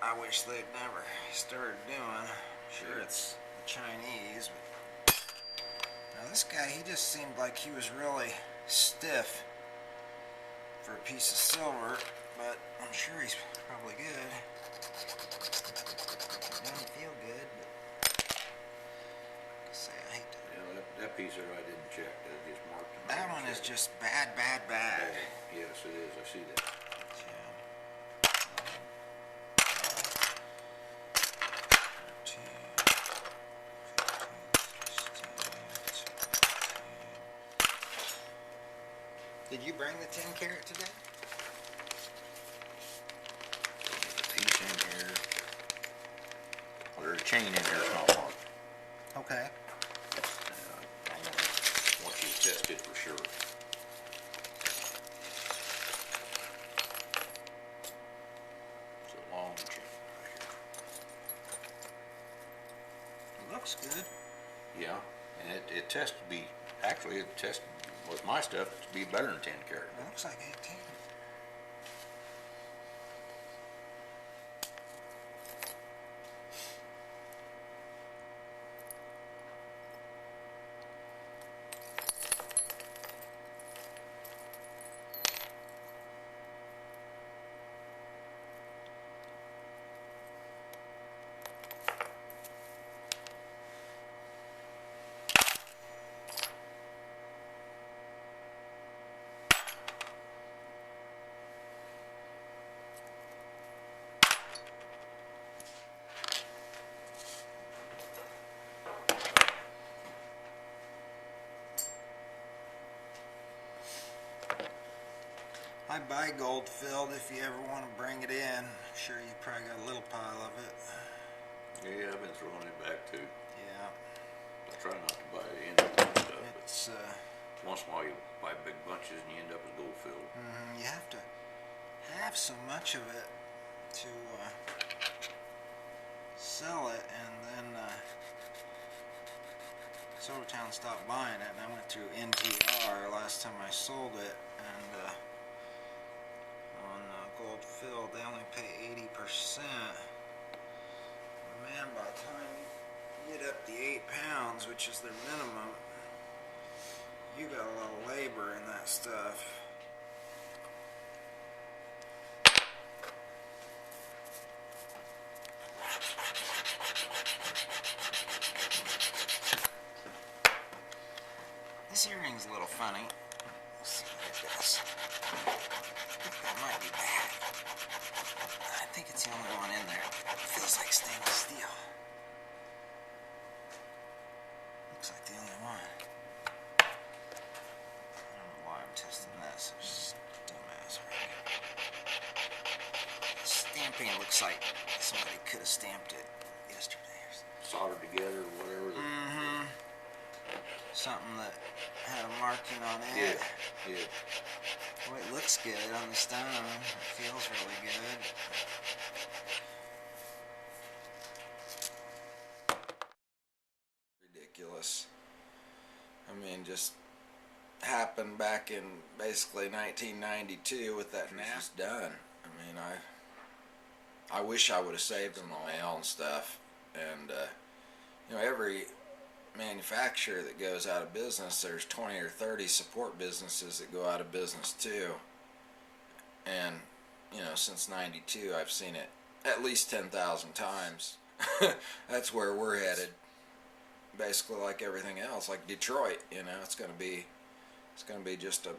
I wish they'd never started doing. Sure, it's the Chinese, but now this guy, he just seemed like he was really stiff for a piece of silver, but I'm sure he's probably good. It doesn't feel good, but say I hate to. Yeah, that piece there I didn't check. That just marked. That one is just bad. Yes, it is. I see that. Did you bring the 10 carat today? There's a piece in here. Well, there's a chain in here. It's not marked. Okay. I want you to test it for sure. It's a long chain right here. It looks good. Yeah, and it tested to be, actually it tested with my stuff to be better than 10 carat. It looks like 18. I buy gold filled if you ever want to bring it in. Sure, you probably got a little pile of it. Yeah, I've been throwing it back too. Yeah. I try not to buy the end stuff, It's but once in a while you buy big bunches and you end up with gold filled. you have to have so much of it to sell it, and then Silvertown stopped buying it, and I went through NTR last time I sold it, and on gold filled they only pay 80%. Man, by the time you get up the 8 pounds, which is their minimum, you got a lot of labor in that stuff. This earring's a little funny. Let's see what it does. I think that might be bad. I think it's the only one in there. It feels like stainless steel. Looks like the only one. I don't know why I'm testing this. It's just dumbass. The stamping looks like somebody could have stamped it yesterday or something. Soldered together or whatever. Something that had a marking on it. Yeah. Well, it looks good on the stone. It feels really good. Ridiculous. I mean, just happened back in basically 1992 with that nasty done. I mean, I wish I would have saved them on my own stuff. And you know, every manufacturer that goes out of business, there's 20 or 30 support businesses that go out of business too. And you know, since 92 I've seen it at least 10,000 times. That's where we're headed, basically, like everything else. Like Detroit, you know, it's going to be just a,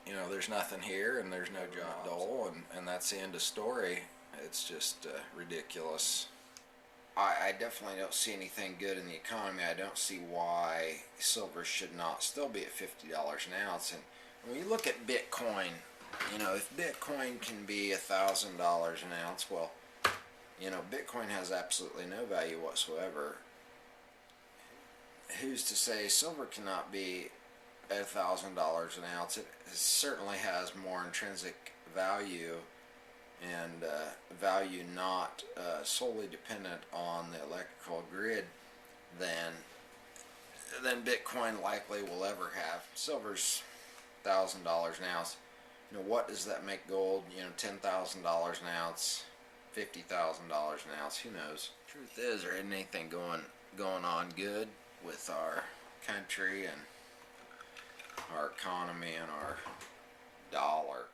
you know, there's nothing here and there's no job dole, and that's the end of story. It's just ridiculous. I definitely don't see anything good in the economy. I don't see why silver should not still be at $50 an ounce. And when you look at Bitcoin, you know, if Bitcoin can be $1,000 an ounce, well, you know, Bitcoin has absolutely no value whatsoever. Who's to say silver cannot be at $1,000 an ounce? It certainly has more intrinsic value, and value not solely dependent on the electrical grid than Bitcoin likely will ever have. Silver's $1,000 an ounce. You know, what does that make gold? You know, $10,000 an ounce, $50,000 an ounce. Who knows? Truth is, there isn't anything going on good with our country and our economy and our dollar.